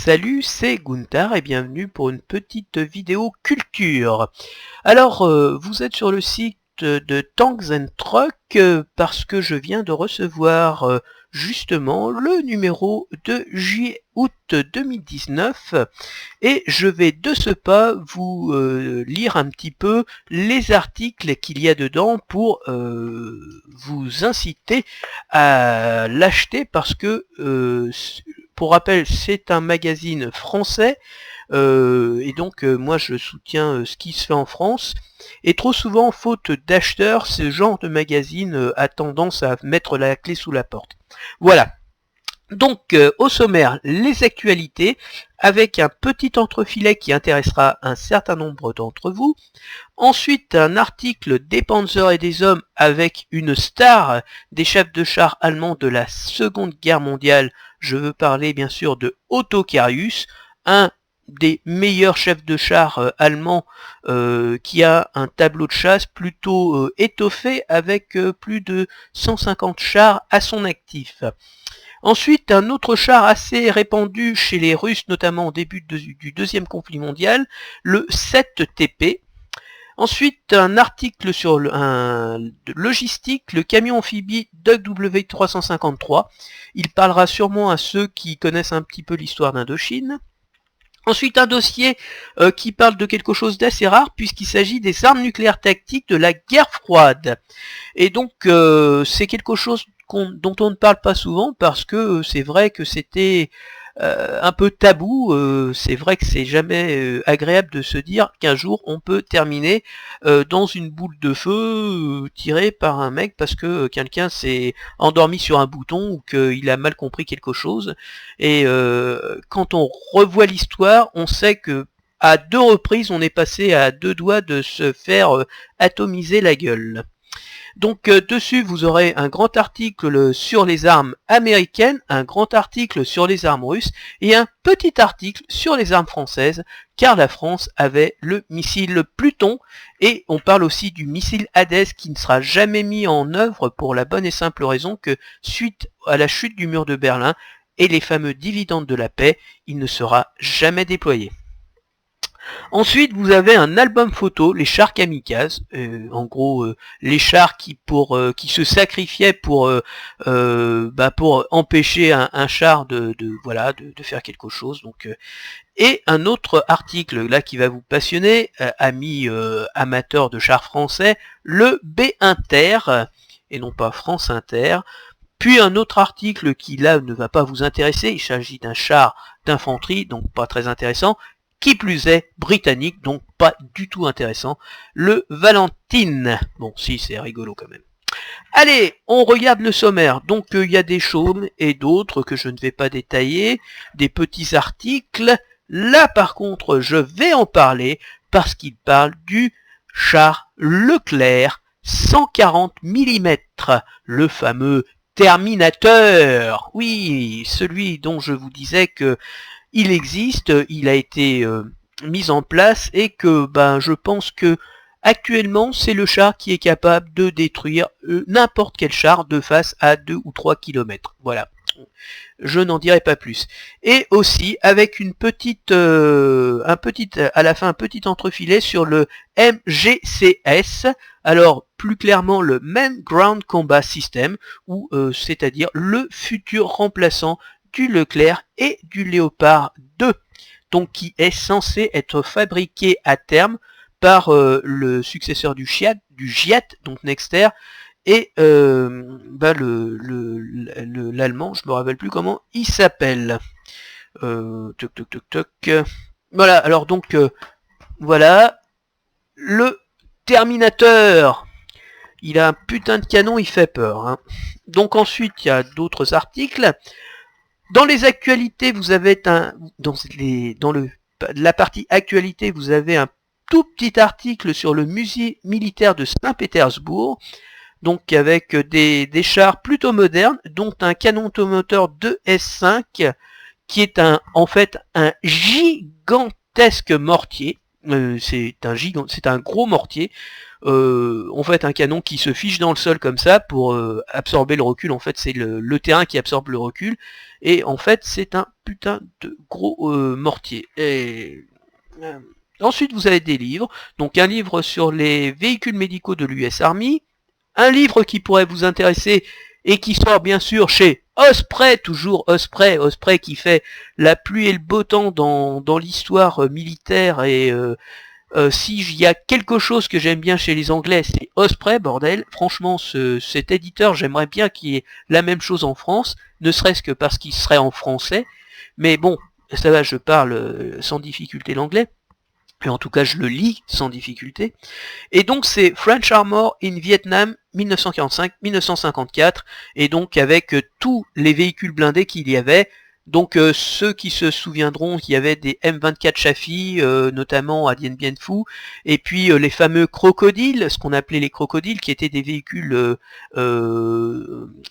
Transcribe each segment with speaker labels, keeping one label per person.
Speaker 1: Salut, c'est Gunther et bienvenue pour une petite vidéo culture. Alors, vous êtes sur le site de Tanks and Trucks parce que je viens de recevoir justement le numéro de juillet-août 2019 et je vais de ce pas vous lire un petit peu les articles qu'il y a dedans pour vous inciter à l'acheter parce que pour rappel, c'est un magazine français et donc moi je soutiens ce qui se fait en France. Et trop souvent, faute d'acheteurs, ce genre de magazine a tendance à mettre la clé sous la porte. Voilà. Donc au sommaire, les actualités, avec un petit entrefilet qui intéressera un certain nombre d'entre vous. Ensuite, un article des Panzers et des Hommes avec une star des chefs de char allemands de la Seconde Guerre mondiale. Je veux parler bien sûr de Otto Karius, un des meilleurs chefs de char allemands qui a un tableau de chasse plutôt étoffé avec plus de 150 chars à son actif. Ensuite, un autre char assez répandu chez les Russes, notamment au début du deuxième conflit mondial, le 7TP. Ensuite, un article sur logistique, le camion amphibie W353. Il parlera sûrement à ceux qui connaissent un petit peu l'histoire d'Indochine. Ensuite, un dossier qui parle de quelque chose d'assez rare, puisqu'il s'agit des armes nucléaires tactiques de la guerre froide. Et donc, c'est quelque chose dont on ne parle pas souvent, parce que c'est vrai que c'était un peu tabou. C'est vrai que c'est jamais agréable de se dire qu'un jour on peut terminer dans une boule de feu tirée par un mec parce que quelqu'un s'est endormi sur un bouton ou qu'il a mal compris quelque chose. Et quand on revoit l'histoire, on sait que à 2 reprises on est passé à 2 doigts de se faire atomiser la gueule. Donc dessus vous aurez un grand article sur les armes américaines, un grand article sur les armes russes et un petit article sur les armes françaises, car la France avait le missile Pluton et on parle aussi du missile Hadès qui ne sera jamais mis en œuvre pour la bonne et simple raison que suite à la chute du mur de Berlin et les fameux dividendes de la paix, il ne sera jamais déployé. Ensuite, vous avez un album photo, les chars kamikazes, en gros les chars qui se sacrifiaient pour empêcher un char de faire quelque chose. Donc, et un autre article là qui va vous passionner, amis amateurs de chars français, le B-Inter et non pas France Inter. Puis un autre article qui là ne va pas vous intéresser, il s'agit d'un char d'infanterie, donc pas très intéressant. Qui plus est, britannique, donc pas du tout intéressant, le Valentine. Bon, si, c'est rigolo quand même. Allez, on regarde le sommaire. Donc, il y a des choses et d'autres que je ne vais pas détailler, des petits articles. Là, par contre, je vais en parler parce qu'il parle du char Leclerc 140 mm, le fameux Terminateur. Oui, celui dont je vous disais que il existe, il a été mis en place et que je pense que actuellement c'est le char qui est capable de détruire n'importe quel char de face à 2 ou 3 km. Voilà, je n'en dirai pas plus. Et aussi avec une petite, à la fin un petit entrefilet sur le MGCS, alors plus clairement le Main Ground Combat System, ou c'est-à-dire le futur remplaçant du Leclerc et du Léopard 2, donc qui est censé être fabriqué à terme par le successeur du Giat, donc Nexter, et l'allemand, je me rappelle plus comment il s'appelle. Voilà, alors donc voilà, le Terminateur. Il a un putain de canon, il fait peur. Hein. Donc ensuite, il y a d'autres articles. Dans les actualités, vous avez la partie actualité, vous avez un tout petit article sur le musée militaire de Saint-Pétersbourg, donc avec des chars plutôt modernes, dont un canon automoteur 2S5, qui est en fait un gigantesque mortier. C'est un gros mortier. en fait un canon qui se fiche dans le sol comme ça pour absorber le recul. En fait c'est le terrain qui absorbe le recul, et en fait c'est un putain de gros mortier. Et ensuite vous avez des livres, donc un livre sur les véhicules médicaux de l'US Army, un livre qui pourrait vous intéresser et qui sort bien sûr chez Osprey, toujours Osprey qui fait la pluie et le beau temps dans l'histoire militaire, et si il y a quelque chose que j'aime bien chez les Anglais, c'est Osprey, bordel. Franchement, cet éditeur, j'aimerais bien qu'il y ait la même chose en France, ne serait-ce que parce qu'il serait en français. Mais bon, ça va, je parle sans difficulté l'anglais. Et en tout cas, je le lis sans difficulté. Et donc, c'est French Armor in Vietnam 1945-1954. Et donc, avec tous les véhicules blindés qu'il y avait. Donc ceux qui se souviendront qu'il y avait des M24 Chaffee, notamment à Dien Bien Phu, et puis les fameux crocodiles, ce qu'on appelait les crocodiles, qui étaient des véhicules,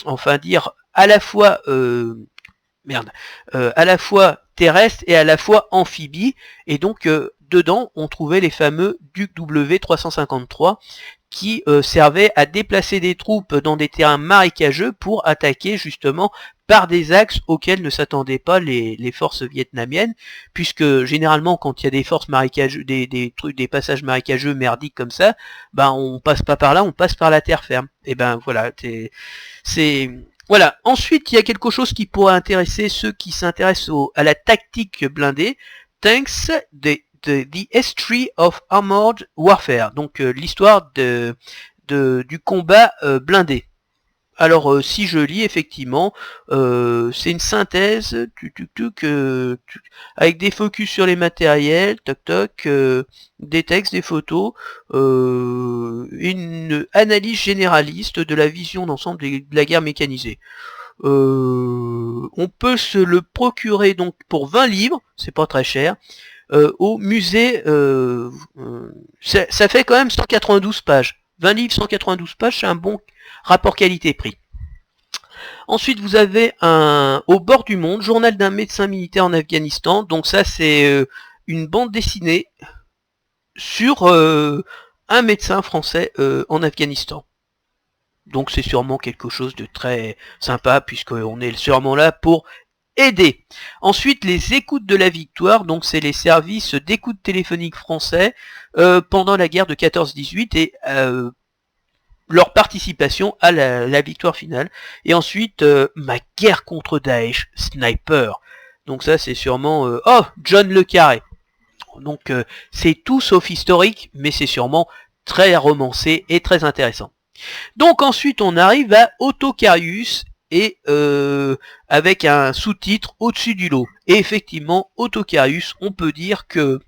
Speaker 1: enfin dire, à la fois, à la fois terrestres et à la fois amphibies, et donc dedans on trouvait les fameux Duc W353, qui servaient à déplacer des troupes dans des terrains marécageux pour attaquer justement par des axes auxquels ne s'attendaient pas les forces vietnamiennes, puisque généralement quand il y a des forces marécageuses, des passages marécageux merdiques comme ça, ben on passe pas par là, on passe par la terre ferme. Et ben voilà, voilà. Ensuite, il y a quelque chose qui pourrait intéresser ceux qui s'intéressent à la tactique blindée. Tanks, The History of Armored Warfare, donc l'histoire du combat blindé. Alors si je lis, effectivement, c'est une synthèse avec des focus sur les matériels, des textes, des photos, une analyse généraliste de la vision d'ensemble de la guerre mécanisée. On peut se le procurer donc pour 20 livres, c'est pas très cher, au musée, ça fait quand même 192 pages. 20 livres, 192 pages, c'est un bon rapport qualité-prix. Ensuite, vous avez Au bord du monde, journal d'un médecin militaire en Afghanistan. Donc ça, c'est une bande dessinée sur un médecin français en Afghanistan. Donc c'est sûrement quelque chose de très sympa, puisqu'on est sûrement là pour aider. Ensuite, les écoutes de la victoire, donc c'est les services d'écoute téléphonique français pendant la guerre de 14-18 et leur participation à la victoire finale. Et ensuite, ma guerre contre Daesh, Sniper. Donc ça, c'est sûrement John Le Carré. Donc c'est tout sauf historique, mais c'est sûrement très romancé et très intéressant. Donc ensuite, on arrive à Autocarius, et avec un sous-titre au-dessus du lot. Et effectivement, Autocarius, on peut dire que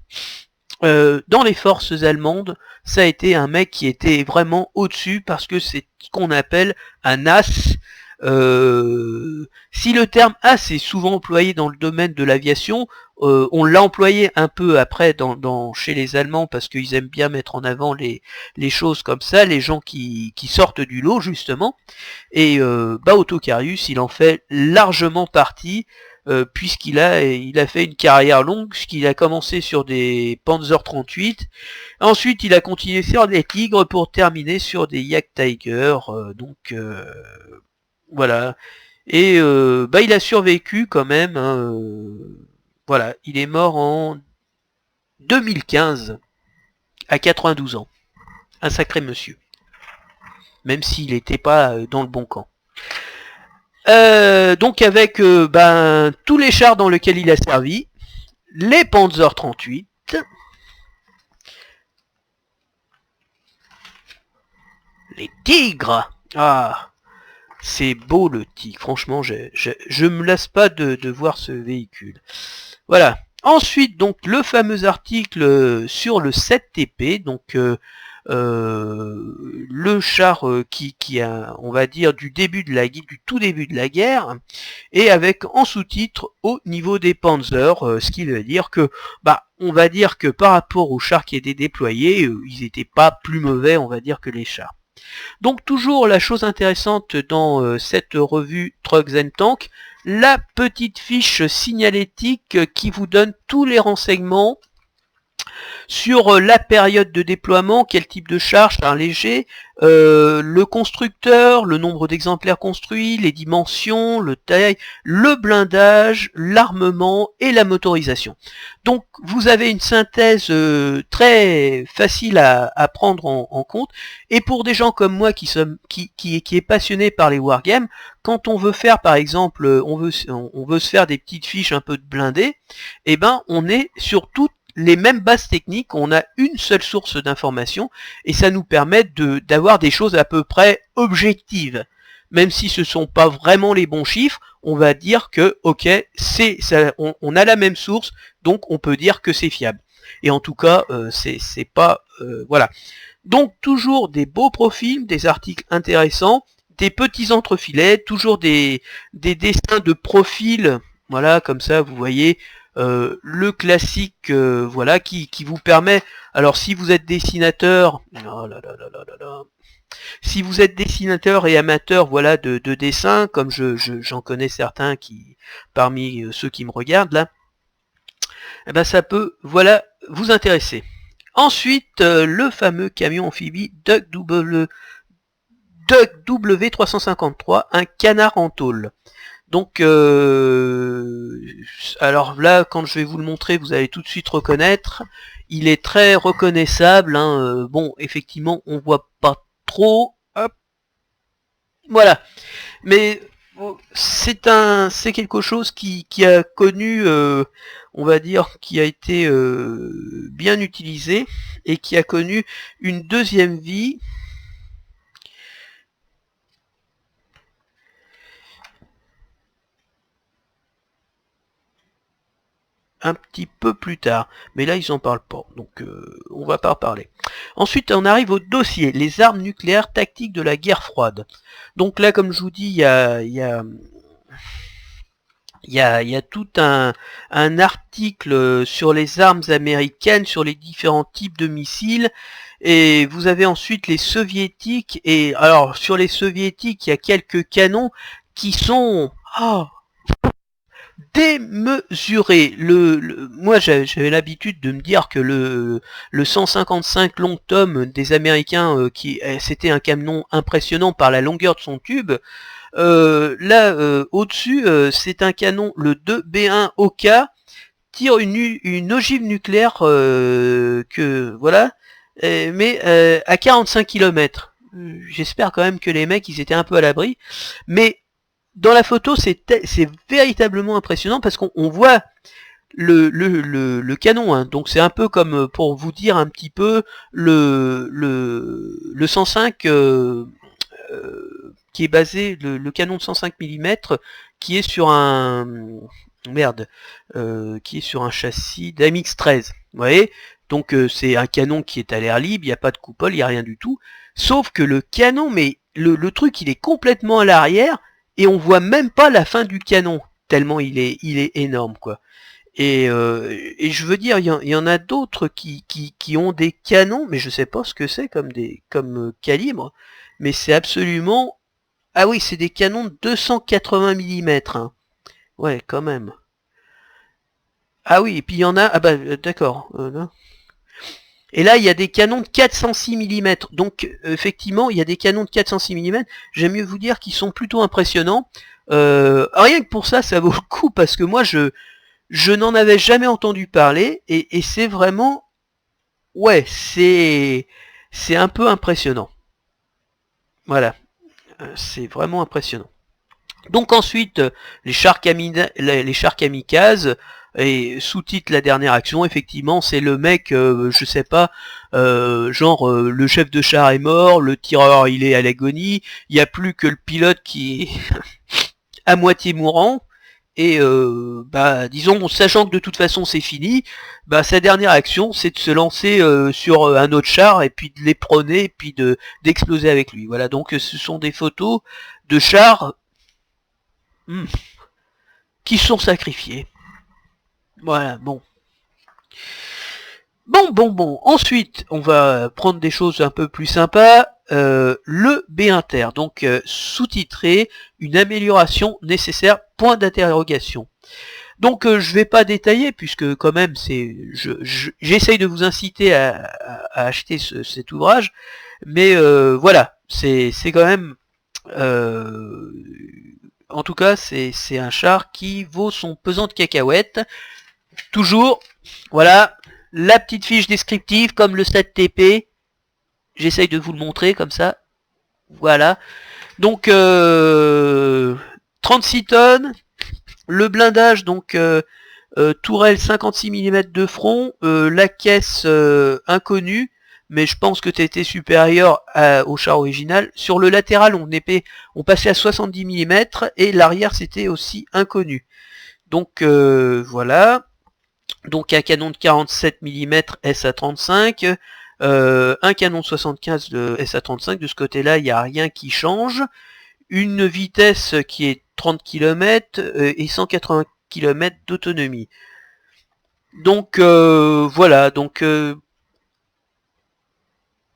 Speaker 1: dans les forces allemandes, ça a été un mec qui était vraiment au-dessus, parce que c'est ce qu'on appelle un as. Si le terme as est souvent employé dans le domaine de l'aviation, on l'a employé un peu après chez les Allemands, parce qu'ils aiment bien mettre en avant les choses comme ça, les gens qui sortent du lot justement. Et Autocarius, il en fait largement partie, puisqu'il a fait une carrière longue, puisqu'il a commencé sur des Panzer 38, ensuite il a continué sur des Tigres pour terminer sur des Jagdtiger, voilà. Et il a survécu quand même, hein, voilà, il est mort en 2015 à 92 ans. Un sacré monsieur. Même s'il n'était pas dans le bon camp. Donc avec tous les chars dans lesquels il a servi, les Panzer 38, les Tigres. Ah, c'est beau le Tigre, franchement, je me lasse pas de voir ce véhicule. Voilà. Ensuite, donc, le fameux article sur le 7TP, donc le char qui a, on va dire, du tout début de la guerre, et avec en sous-titre au niveau des Panzers, ce qui veut dire que, on va dire que par rapport aux chars qui étaient déployés, ils n'étaient pas plus mauvais, on va dire, que les chars. Donc toujours la chose intéressante dans cette revue Trucks and Tanks, la petite fiche signalétique qui vous donne tous les renseignements Sur la période de déploiement, quel type de charge, un léger, le constructeur, le nombre d'exemplaires construits, les dimensions, le taille, le blindage, l'armement et la motorisation. Donc vous avez une synthèse très facile à prendre en compte, et pour des gens comme moi qui est passionné par les wargames, quand on veut faire par exemple, on veut se faire des petites fiches un peu de blindés, et ben on est sur toutes les mêmes bases techniques, on a une seule source d'information et ça nous permet d'avoir des choses à peu près objectives. Même si ce ne sont pas vraiment les bons chiffres, on va dire que ok, on a la même source, donc on peut dire que c'est fiable. Et en tout cas, c'est pas voilà. Donc toujours des beaux profils, des articles intéressants, des petits entrefilets, toujours des dessins de profil, voilà, comme ça vous voyez. Le classique, voilà, qui vous permet, alors si vous êtes dessinateur, si vous êtes dessinateur et amateur, voilà, de dessin, comme j'en connais certains qui, parmi ceux qui me regardent là, eh ben ça peut, voilà, vous intéresser. Ensuite, le fameux camion amphibie DuckW353, un canard en tôle. Donc, alors là, quand je vais vous le montrer, vous allez tout de suite reconnaître. Il est très reconnaissable. Hein, bon, effectivement, on voit pas trop. Hop, voilà. Mais c'est quelque chose qui a connu, on va dire, qui a été bien utilisé et qui a connu une deuxième vie. Un petit peu plus tard, mais là ils en parlent pas, donc on va pas en parler. Ensuite on arrive au dossier, les armes nucléaires tactiques de la guerre froide. Donc là comme je vous dis, il y a tout un article sur les armes américaines, sur les différents types de missiles, et vous avez ensuite les soviétiques, et alors sur les soviétiques il y a quelques canons qui sont démesuré. Moi j'avais l'habitude de me dire que le 155 long tome des Américains, c'était un canon impressionnant par la longueur de son tube. Là au-dessus c'est un canon, le 2B1 OK, tire une ogive nucléaire que voilà, mais à 45 km. J'espère quand même que les mecs ils étaient un peu à l'abri, mais dans la photo, c'est véritablement impressionnant parce qu'on voit le canon, hein. Donc c'est un peu comme, pour vous dire un petit peu, le 105 qui est basé, le canon de 105 mm qui est sur un qui est sur un châssis d'AMX-13. Vous voyez, donc c'est un canon qui est à l'air libre, il n'y a pas de coupole, il n'y a rien du tout. Sauf que le canon, mais le truc il est complètement à l'arrière. Et on voit même pas la fin du canon, tellement il est énorme, quoi. Et je veux dire, il y en a d'autres qui ont des canons, mais je sais pas ce que c'est comme calibre, mais c'est absolument... Ah oui, c'est des canons de 280 mm, hein. Ouais, quand même. Ah oui, et puis il y en a... Ah bah, d'accord. Et là, il y a des canons de 406 mm. Donc, effectivement, il y a des canons de 406 mm. J'aime mieux vous dire qu'ils sont plutôt impressionnants. Rien que pour ça, ça vaut le coup, parce que moi, je n'en avais jamais entendu parler. Et c'est vraiment... Ouais, c'est un peu impressionnant. Voilà. C'est vraiment impressionnant. Donc ensuite, les chars kamikazes, et sous-titre la dernière action, effectivement, c'est le mec, je sais pas, genre le chef de char est mort, le tireur il est à l'agonie, il n'y a plus que le pilote qui est à moitié mourant, et bah disons, sachant que de toute façon c'est fini, bah sa dernière action c'est de se lancer sur un autre char et puis de l'éperonner et puis d'exploser avec lui. Voilà, donc ce sont des photos de chars qui sont sacrifiés. Voilà, bon. Bon. Ensuite, on va prendre des choses un peu plus sympas. Le B-Inter, donc sous-titré, une amélioration nécessaire, point d'interrogation. Donc je vais pas détailler, puisque quand même j'essaye de vous inciter à acheter cet ouvrage, mais voilà, c'est quand même en tout cas c'est un char qui vaut son pesant de cacahuètes. Toujours, voilà, la petite fiche descriptive comme le 7TP, j'essaye de vous le montrer comme ça, voilà. Donc 36 tonnes, le blindage, donc tourelle 56 mm de front, la caisse inconnue, mais je pense que c'était supérieur au char original. Sur le latéral, on passait à 70 mm, et l'arrière c'était aussi inconnu. Donc voilà. Donc un canon de 47 mm SA35, un canon de 75 de SA35, de ce côté-là il n'y a rien qui change, une vitesse qui est 30 km et 180 km d'autonomie. Donc voilà, donc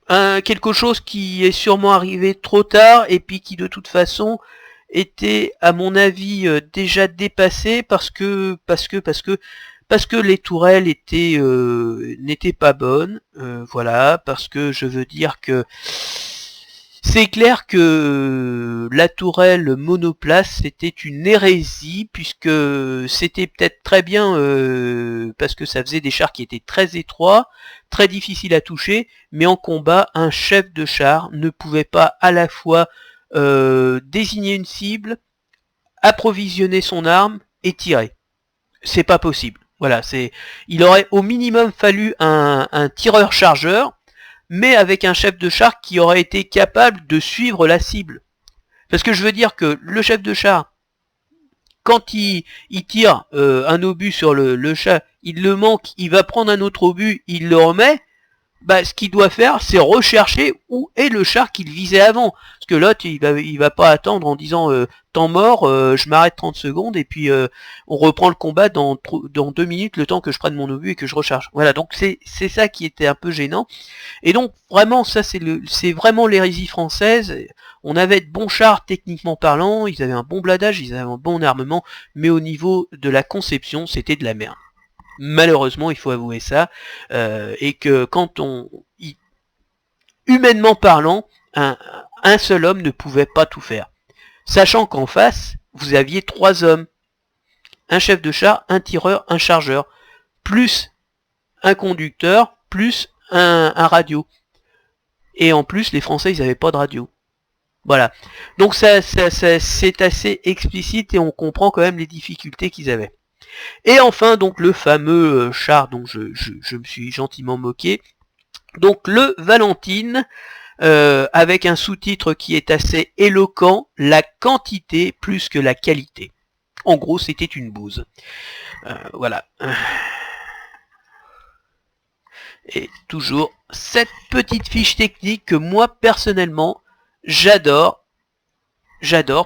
Speaker 1: quelque chose qui est sûrement arrivé trop tard, et puis qui de toute façon était à mon avis déjà dépassé, parce que les tourelles n'étaient pas bonnes, voilà, parce que je veux dire que c'est clair que la tourelle monoplace c'était une hérésie, puisque c'était peut-être très bien parce que ça faisait des chars qui étaient très étroits, très difficiles à toucher, mais en combat un chef de char ne pouvait pas à la fois désigner une cible, approvisionner son arme et tirer. C'est pas possible. Voilà, il aurait au minimum fallu un tireur-chargeur, mais avec un chef de char qui aurait été capable de suivre la cible. Parce que je veux dire que le chef de char, quand il tire un obus sur le chat, il le manque, il va prendre un autre obus, il le remet, bah, ce qu'il doit faire, c'est rechercher où est le char qu'il visait avant. Parce que l'autre, il va pas attendre en disant temps mort, je m'arrête 30 secondes et puis on reprend le combat dans 2 minutes, le temps que je prenne mon obus et que je recharge. Voilà, donc c'est ça qui était un peu gênant. Et donc vraiment, ça c'est vraiment l'hérésie française. On avait de bons chars techniquement parlant, ils avaient un bon bladage, ils avaient un bon armement, mais au niveau de la conception, c'était de la merde. Malheureusement, il faut avouer ça, et que quand humainement parlant, un seul homme ne pouvait pas tout faire. Sachant qu'en face, vous aviez 3 hommes. Un chef de char, un tireur, un chargeur, plus un conducteur, plus un radio. Et en plus, les Français, ils n'avaient pas de radio. Voilà. Donc ça c'est assez explicite, et on comprend quand même les difficultés qu'ils avaient. Et enfin, donc, le fameux char dont je me suis gentiment moqué, donc le Valentine, avec un sous-titre qui est assez éloquent, la quantité plus que la qualité. En gros, c'était une bouse. Voilà. Et toujours cette petite fiche technique que moi, personnellement, j'adore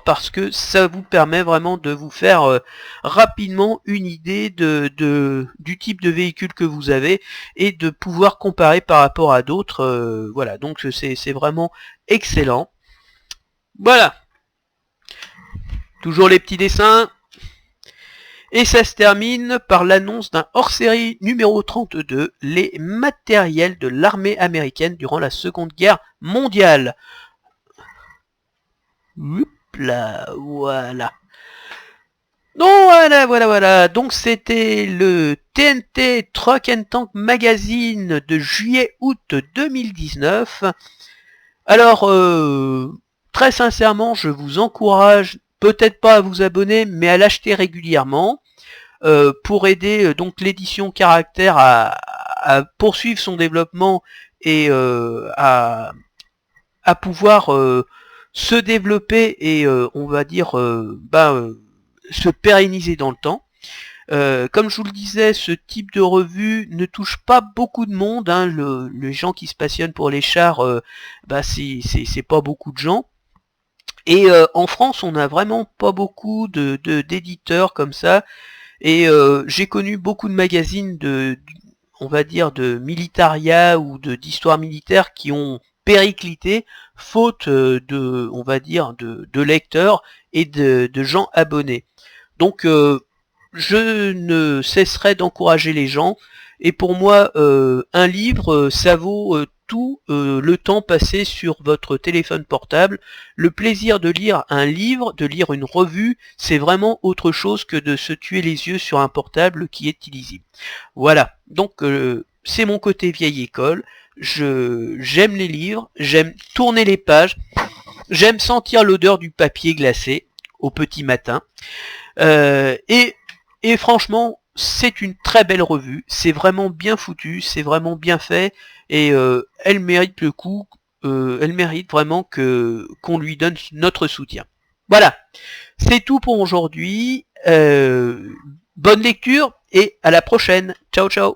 Speaker 1: parce que ça vous permet vraiment de vous faire rapidement une idée du type de véhicule que vous avez, et de pouvoir comparer par rapport à d'autres. Voilà, donc c'est vraiment excellent. Voilà. Toujours les petits dessins. Et ça se termine par l'annonce d'un hors-série numéro 32, les matériels de l'armée américaine durant la Seconde Guerre mondiale. Là, voilà. Donc voilà. Donc c'était le TNT Truck and Tank Magazine de juillet-août 2019. Alors, très sincèrement, je vous encourage peut-être pas à vous abonner, mais à l'acheter régulièrement, pour aider donc l'édition Caractère à poursuivre son développement, et à pouvoir se développer, et on va dire se pérenniser dans le temps. Comme je vous le disais, ce type de revue ne touche pas beaucoup de monde, hein. Les gens qui se passionnent pour les chars, c'est pas beaucoup de gens. Et en France, on n'a vraiment pas beaucoup d'éditeurs comme ça. Et j'ai connu beaucoup de magazines on va dire de militaria ou d'histoire militaire qui ont périclité, faute on va dire de lecteurs et de gens abonnés. Donc je ne cesserai d'encourager les gens, et pour moi, un livre, ça vaut tout le temps passé sur votre téléphone portable. Le plaisir de lire un livre, de lire une revue, c'est vraiment autre chose que de se tuer les yeux sur un portable qui est illisible. Voilà, donc c'est mon côté vieille école. J'aime les livres, j'aime tourner les pages, j'aime sentir l'odeur du papier glacé au petit matin. Et franchement, c'est une très belle revue, c'est vraiment bien foutu, c'est vraiment bien fait, et elle mérite le coup, elle mérite vraiment qu'on lui donne notre soutien. Voilà, c'est tout pour aujourd'hui, bonne lecture, et à la prochaine, ciao ciao.